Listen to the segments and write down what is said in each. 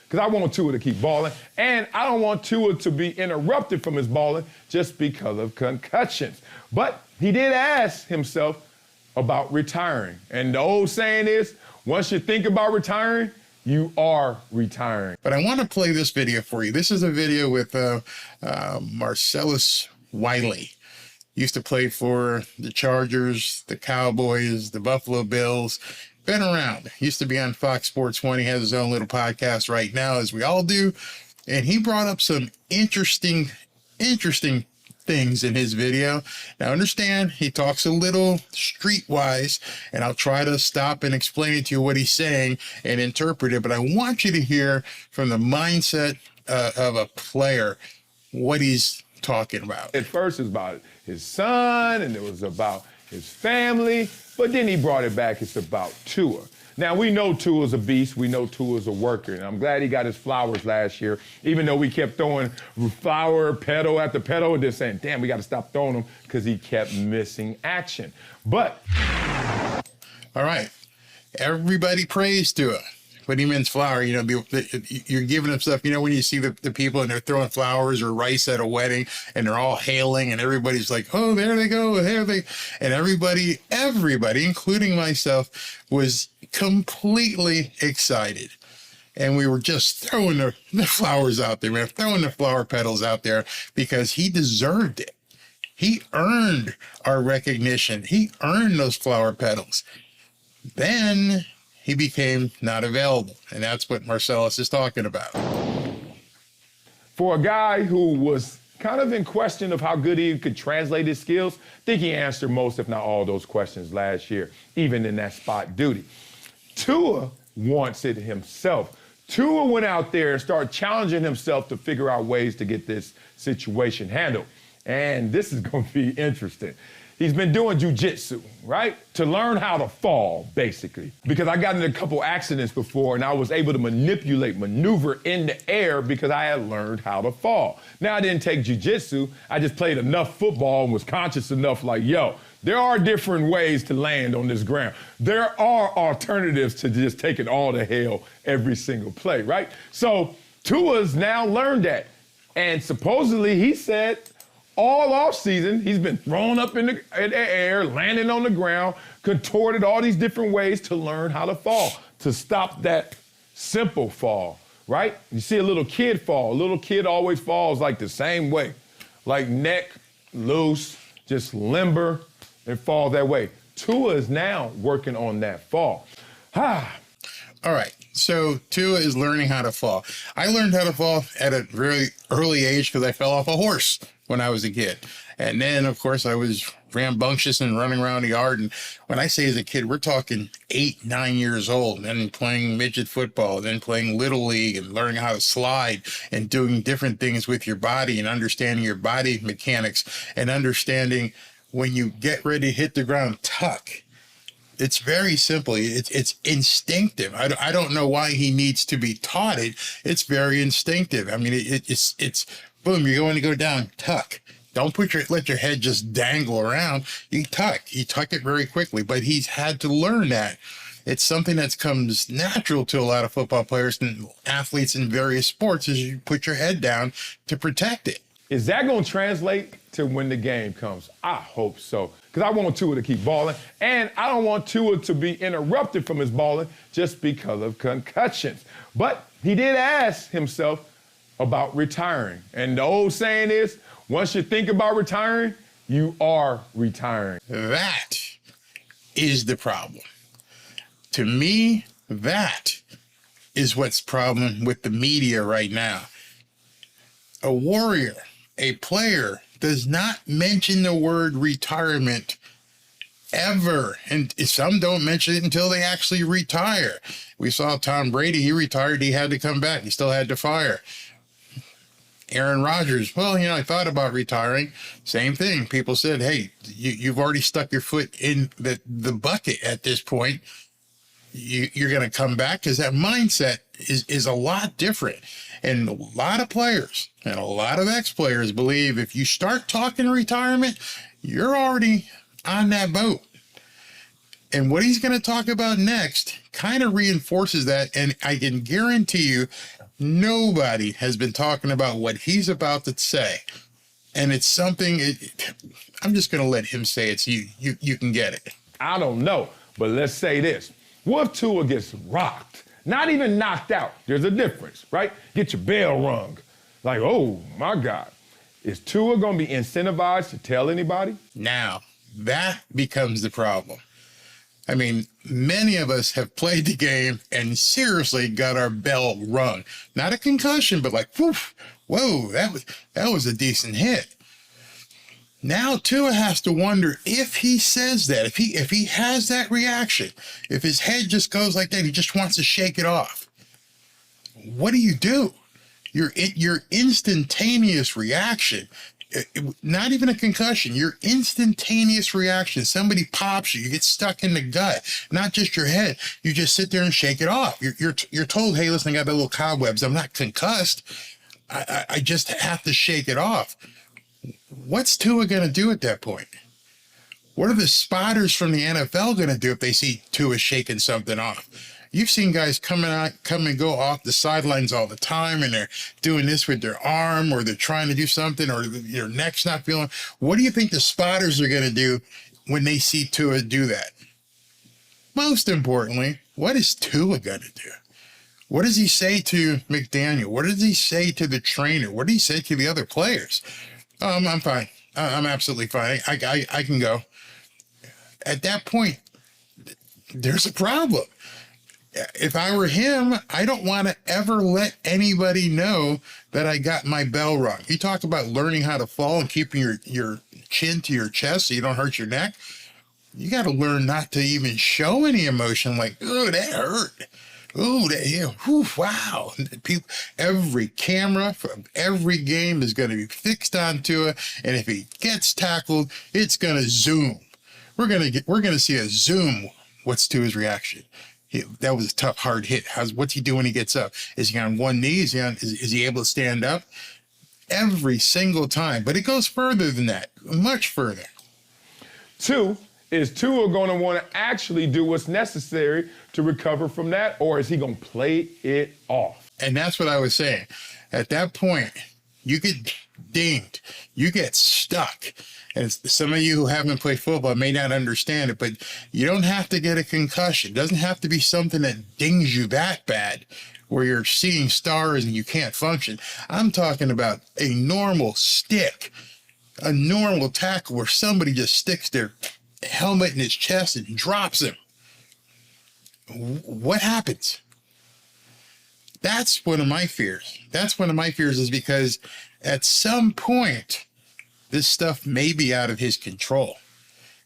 because I want Tua to keep balling, and I don't want Tua to be interrupted from his balling just because of concussions. But he did ask himself about retiring. And the old saying is, once you think about retiring, you are retiring. But I want to play this video for you. This is a video with Marcellus Wiley. Used to play for the Chargers, the Cowboys, the Buffalo Bills. Been around. Used to be on Fox Sports 1. He has his own little podcast right now, as we all do. And he brought up some interesting things in his video. Now understand, he talks a little streetwise, and I'll try to stop and explain it to you what he's saying and interpret it, but I want you to hear from the mindset of a player what he's talking about. At first it was about his son, and it was about his family, but then he brought it back, it's about Tua. Now, we know Tua's a beast. We know Tua's a worker. And I'm glad he got his flowers last year, even though we kept throwing flower, petal after petal, and just saying, damn, we got to stop throwing them because he kept missing action. But. All right. Everybody prays Tua. But he means flower, you know, you're giving them stuff. You know, when you see the people and they're throwing flowers or rice at a wedding and they're all hailing and everybody's like, oh, there they go, there they. And everybody, including myself, was completely excited. And we were just throwing the flowers out there, man, throwing the flower petals out there because he deserved it. He earned our recognition. He earned those flower petals. Then he became not available. And that's what Marcellus is talking about. For a guy who was kind of in question of how good he could translate his skills, I think he answered most, if not all, those questions last year, even in that spot duty. Tua wants it himself. Tua went out there and started challenging himself to figure out ways to get this situation handled. And this is going to be interesting. He's been doing jujitsu, right? To learn how to fall, basically. Because I got in a couple accidents before and I was able to maneuver in the air because I had learned how to fall. Now, I didn't take jujitsu. I just played enough football and was conscious enough like, yo, there are different ways to land on this ground. There are alternatives to just taking all the hell every single play, right? So Tua's now learned that. And supposedly he said, all offseason, he's been thrown up in the air, landing on the ground, contorted all these different ways to learn how to fall, to stop that simple fall, right? You see a little kid fall. A little kid always falls like the same way, like neck loose, just limber, and fall that way. Tua is now working on that fall. All right. So Tua is learning how to fall. I learned how to fall at a very early age because I fell off a horse when I was a kid. And then, of course, I was rambunctious and running around the yard. And when I say as a kid, we're talking 8, 9 years old, and playing midget football, then playing Little League and learning how to slide and doing different things with your body and understanding your body mechanics and understanding when you get ready to hit the ground, tuck. It's very simple. It's instinctive. I don't know why he needs to be taught it. It's very instinctive. I mean, it's boom, you're going to go down, tuck. Don't let your head just dangle around. You tuck it very quickly, but he's had to learn that. It's something that comes natural to a lot of football players and athletes in various sports is you put your head down to protect it. Is that going to translate to when the game comes? I hope so, because I want Tua to keep balling, and I don't want Tua to be interrupted from his balling just because of concussions. But he did ask himself about retiring. And the old saying is, once you think about retiring, you are retiring. That is the problem. To me, that is what's the problem with the media right now. A warrior, a player, does not mention the word retirement ever. And some don't mention it until they actually retire. We saw Tom Brady, he retired, he had to come back. He still had to fire. Aaron Rodgers, well, I thought about retiring. Same thing. People said, hey, you've already stuck your foot in the bucket at this point. You're going to come back, because that mindset is a lot different. And a lot of players and a lot of ex-players believe if you start talking retirement, you're already on that boat. And what he's going to talk about next kind of reinforces that. And I can guarantee you, nobody has been talking about what he's about to say. And it's something, I'm just going to let him say it so you can get it. I don't know, but let's say this. What if Tua gets rocked? Not even knocked out. There's a difference, right? Get your bell rung. Like, oh, my God. Is Tua going to be incentivized to tell anybody? Now, that becomes the problem. I mean, many of us have played the game and seriously got our bell rung. Not a concussion, but like, woof, whoa, that was a decent hit. Now Tua has to wonder if he says that, if he has that reaction, if his head just goes like that, he just wants to shake it off. What do? Your instantaneous reaction, not even a concussion, your instantaneous reaction. Somebody pops you, you get stuck in the gut, not just your head. You just sit there and shake it off. You're told, hey, listen, I got the little cobwebs. I'm not concussed. I just have to shake it off. What's Tua going to do at that point? What are the spotters from the NFL going to do if they see Tua shaking something off? You've seen guys come and go off the sidelines all the time, and they're doing this with their arm, or they're trying to do something, or their neck's not feeling. What do you think the spotters are going to do when they see Tua do that? Most importantly, what is Tua going to do? What does he say to McDaniel? What does he say to the trainer? What does he say to the other players? I'm fine. I'm absolutely fine. I can go. At that point, there's a problem. If I were him, I don't want to ever let anybody know that I got my bell rung. You talk about learning how to fall and keeping your chin to your chest so you don't hurt your neck. You got to learn not to even show any emotion like, oh, that hurt. Oh, wow. People, every camera from every game is going to be fixed onto it. And if he gets tackled, it's going to zoom. We're going to see a zoom. What's to his reaction? That was a tough, hard hit. What's he do when he gets up? Is he on one knee? Is he able to stand up? Every single time. But it goes further than that, much further. Two, is Tua going to want to actually do what's necessary to recover from that, or is he going to play it off? And that's what I was saying. At that point, you get dinged. You get stuck. And some of you who haven't played football may not understand it, but you don't have to get a concussion. It doesn't have to be something that dings you that bad where you're seeing stars and you can't function. I'm talking about a normal stick, a normal tackle where somebody just sticks their helmet in his chest and drops him. What happens? That's one of my fears. That's one of my fears, is because at some point, this stuff may be out of his control.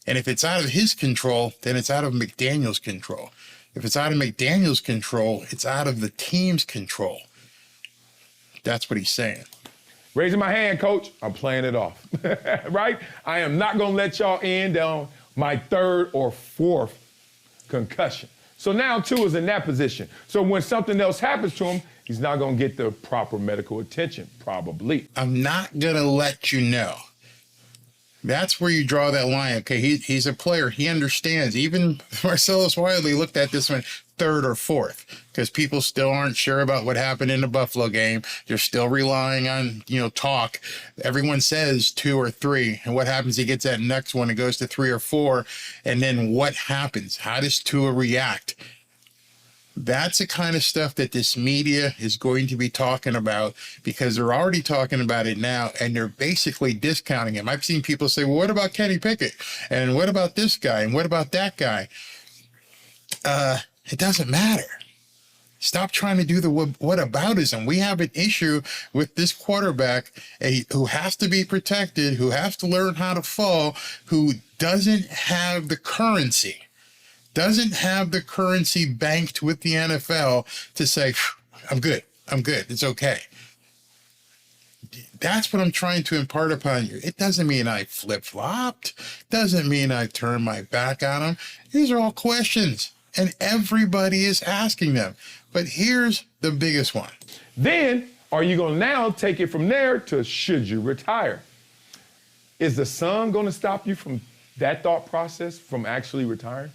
And if it's out of his control, then it's out of McDaniel's control. If it's out of McDaniel's control, it's out of the team's control. That's what he's saying. Raising my hand, Coach, I'm playing it off, right? I am not going to let y'all end on my third or fourth concussion. So now Tua's in that position. So when something else happens to him, he's not going to get the proper medical attention, probably. I'm not going to let you know. That's where you draw that line. Okay, he's a player. He understands. Even Marcellus Wiley looked at this one third or fourth, because people still aren't sure about what happened in the Buffalo game. They're still relying on, talk. Everyone says 2 or 3. And what happens? He gets that next one. It goes to 3 or 4. And then what happens? How does Tua react? That's the kind of stuff that this media is going to be talking about, because they're already talking about it now, and they're basically discounting him. I've seen people say, well, what about Kenny Pickett? And what about this guy? And what about that guy? It doesn't matter. Stop trying to do the whataboutism. We have an issue with this quarterback who has to be protected, who has to learn how to fall, who doesn't have the currency. Doesn't have the currency banked with the NFL to say, I'm good, it's okay. That's what I'm trying to impart upon you. It doesn't mean I flip-flopped. Doesn't mean I turned my back on them. These are all questions, and everybody is asking them. But here's the biggest one. Then, are you going to now take it from there to should you retire? Is the sun going to stop you from that thought process, from actually retiring?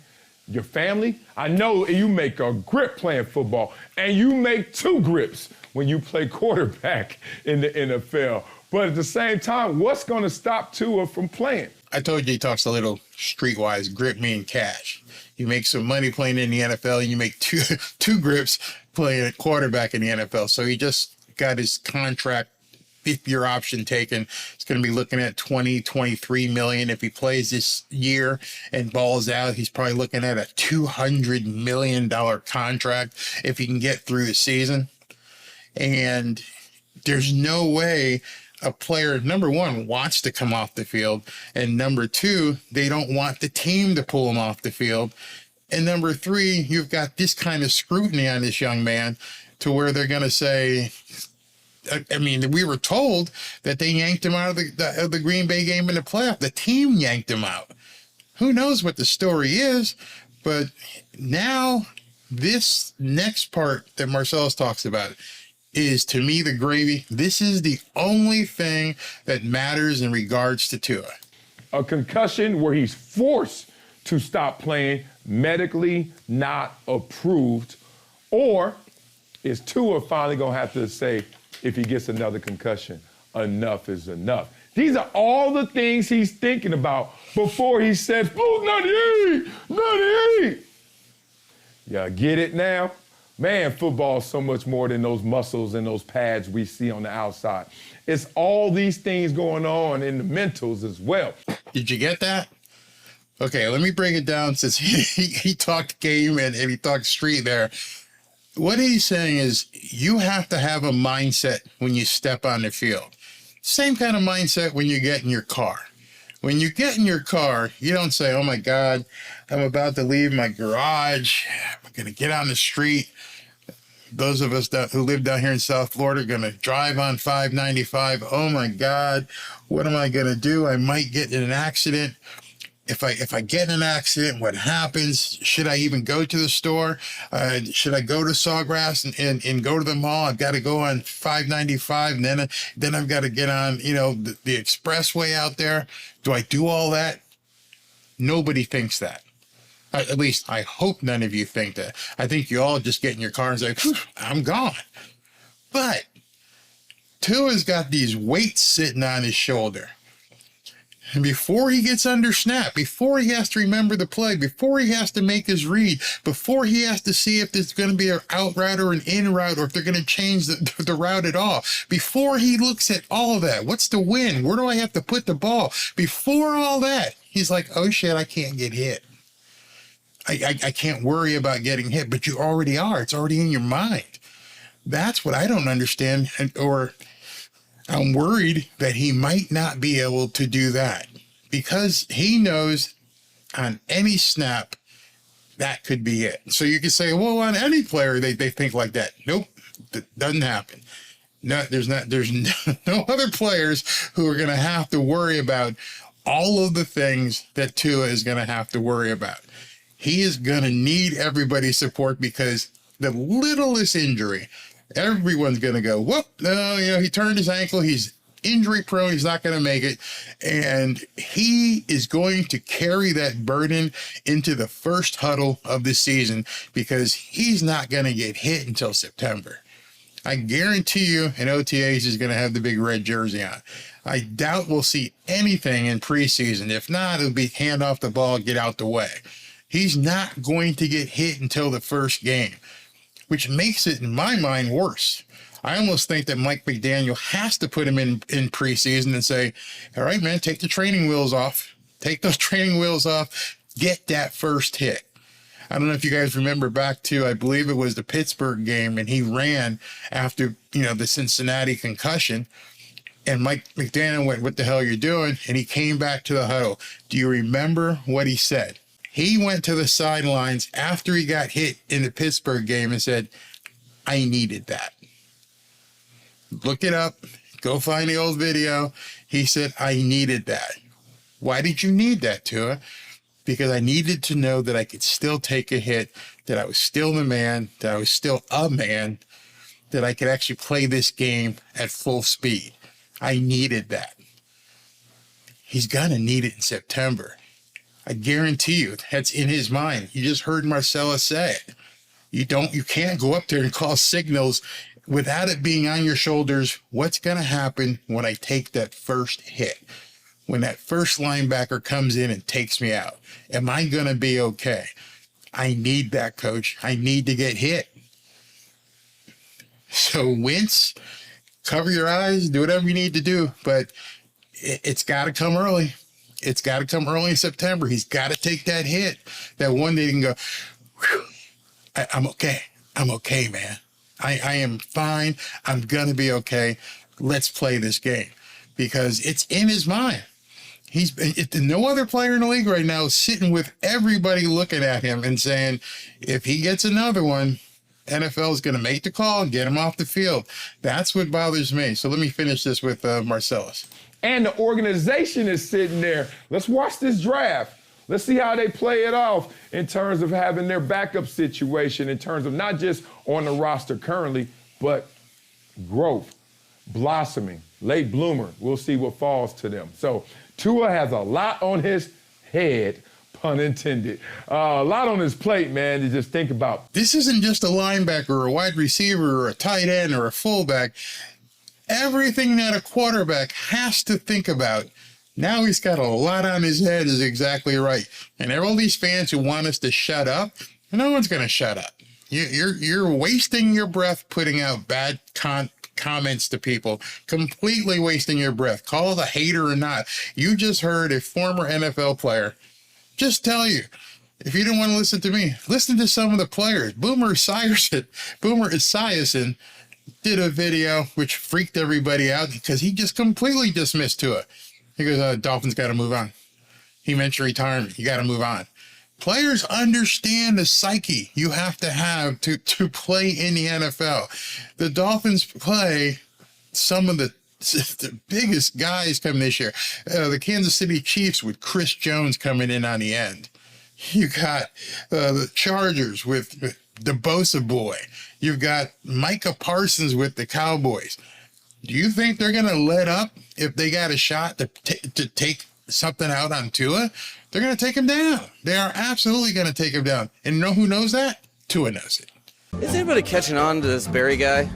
Your family? I know you make a grip playing football, and you make 2 grips when you play quarterback in the NFL. But at the same time, what's going to stop Tua from playing? I told you he talks a little streetwise. Grip mean cash. You make some money playing in the NFL, and you make two grips playing at quarterback in the NFL. So he just got his contract, 5-year option taken. He's going to be looking at 23 million. If he plays this year and balls out, he's probably looking at a $200 million contract if he can get through the season. And there's no way a player, number one, wants to come off the field, and number two, they don't want the team to pull him off the field, and number three, you've got this kind of scrutiny on this young man to where they're going to say, I mean, we were told that they yanked him out of the Green Bay game in the playoff. The team yanked him out. Who knows what the story is, but now this next part that Marcellus talks about is, to me, the gravy. This is the only thing that matters in regards to Tua. A concussion where he's forced to stop playing, medically not approved, or is Tua finally going to have to say, if he gets another concussion, enough is enough? These are all the things he's thinking about before he says, oh, 98. Yeah, get it now? Man, football is so much more than those muscles and those pads we see on the outside. It's all these things going on in the mentals as well. Did you get that? Okay, let me break it down, since he talked game and he talked street there. What he's saying is you have to have a mindset when you step on the field. Same kind of mindset when you get in your car. When you get in your car, you don't say, oh my God, I'm about to leave my garage. I'm going to get on the street. Those of us who live down here in South Florida are going to drive on 595. Oh my God, what am I going to do? I might get in an accident. If I get in an accident, what happens? Should I even go to the store? Should I go to Sawgrass and go to the mall? I've got to go on 595, and then I've got to get on, the expressway out there. Do I do all that? Nobody thinks that. At least I hope none of you think that. I think you all just get in your car and say, I'm gone. But Tua's got these weights sitting on his shoulder. And before he gets under snap, before he has to remember the play, before he has to make his read, before he has to see if there's going to be an out route or an in route, or if they're going to change the route at all, before he looks at all of that, what's the win? Where do I have to put the ball? Before all that, he's like, oh shit, I can't get hit. I can't worry about getting hit, but you already are. It's already in your mind. That's what I don't understand, or I'm worried that he might not be able to do that, because he knows on any snap that could be it. So you can say, well, on any player, they think like that. Nope, that doesn't happen. No, there's no other players who are going to have to worry about all of the things that Tua is going to have to worry about. He is going to need everybody's support, because the littlest injury, everyone's going to go, whoop, no, he turned his ankle. He's injury prone. He's not going to make it. And he is going to carry that burden into the first huddle of the season, because he's not going to get hit until September. I guarantee you in OTAs he's going to have the big red jersey on. I doubt we'll see anything in preseason. If not, it'll be hand off the ball, get out the way. He's not going to get hit until the first game, which makes it, in my mind, worse. I almost think that Mike McDaniel has to put him in preseason and say, all right, man, take the training wheels off. Take those training wheels off. Get that first hit. I don't know if you guys remember back to, I believe it was the Pittsburgh game, and he ran after, the Cincinnati concussion. And Mike McDaniel went, what the hell are you doing? And he came back to the huddle. Do you remember what he said? He went to the sidelines after he got hit in the Pittsburgh game and said, I needed that. Look it up. Go find the old video. He said, I needed that. Why did you need that, Tua? Because I needed to know that I could still take a hit, that I was still the man, that I was still a man, that I could actually play this game at full speed. I needed that. He's going to need it in September. I guarantee you that's in his mind. You just heard Marcellus say it. You can't go up there and call signals without it being on your shoulders. What's going to happen when I take that first hit? When that first linebacker comes in and takes me out? Am I going to be okay? I need that, coach. I need to get hit. So wince, cover your eyes, do whatever you need to do, but it's got to come early. It's got to come early in September. He's got to take that hit. That one day he can go, I'm okay. I'm okay, man. I am fine. I'm going to be okay. Let's play this game. Because it's in his mind. No other player in the league right now is sitting with everybody looking at him and saying, if he gets another one, NFL is going to make the call and get him off the field. That's what bothers me. So let me finish this with Marcellus. And the organization is sitting there. Let's watch this draft. Let's see how they play it off in terms of having their backup situation, in terms of not just on the roster currently, but growth, blossoming, late bloomer. We'll see what falls to them. So Tua has a lot on his head, pun intended. A lot on his plate, man, to just think about. This isn't just a linebacker or a wide receiver or a tight end or a fullback. Everything that a quarterback has to think about. Now he's got a lot on his head is exactly right. And all these fans who want us to shut up, no one's going to shut up. You're wasting your breath putting out bad comments to people, completely wasting your breath. Call it a hater or not. You just heard a former NFL player just tell you, if you didn't want to listen to me, listen to some of the players. Boomer Esiason did a video which freaked everybody out because he just completely dismissed Tua. He goes, Dolphins got to move on. He mentioned retirement. You got to move on. Players understand the psyche you have to have to play in the NFL. The Dolphins play some of the biggest guys coming this year. The Kansas City Chiefs with Chris Jones coming in on the end. You got the Chargers with the Bosa boy. You've got Micah Parsons with the Cowboys. Do you think they're going to let up if they got a shot to take something out on Tua? They're going to take him down. They are absolutely going to take him down. And you know who knows that? Tua knows it. Is anybody catching on to this Barry guy?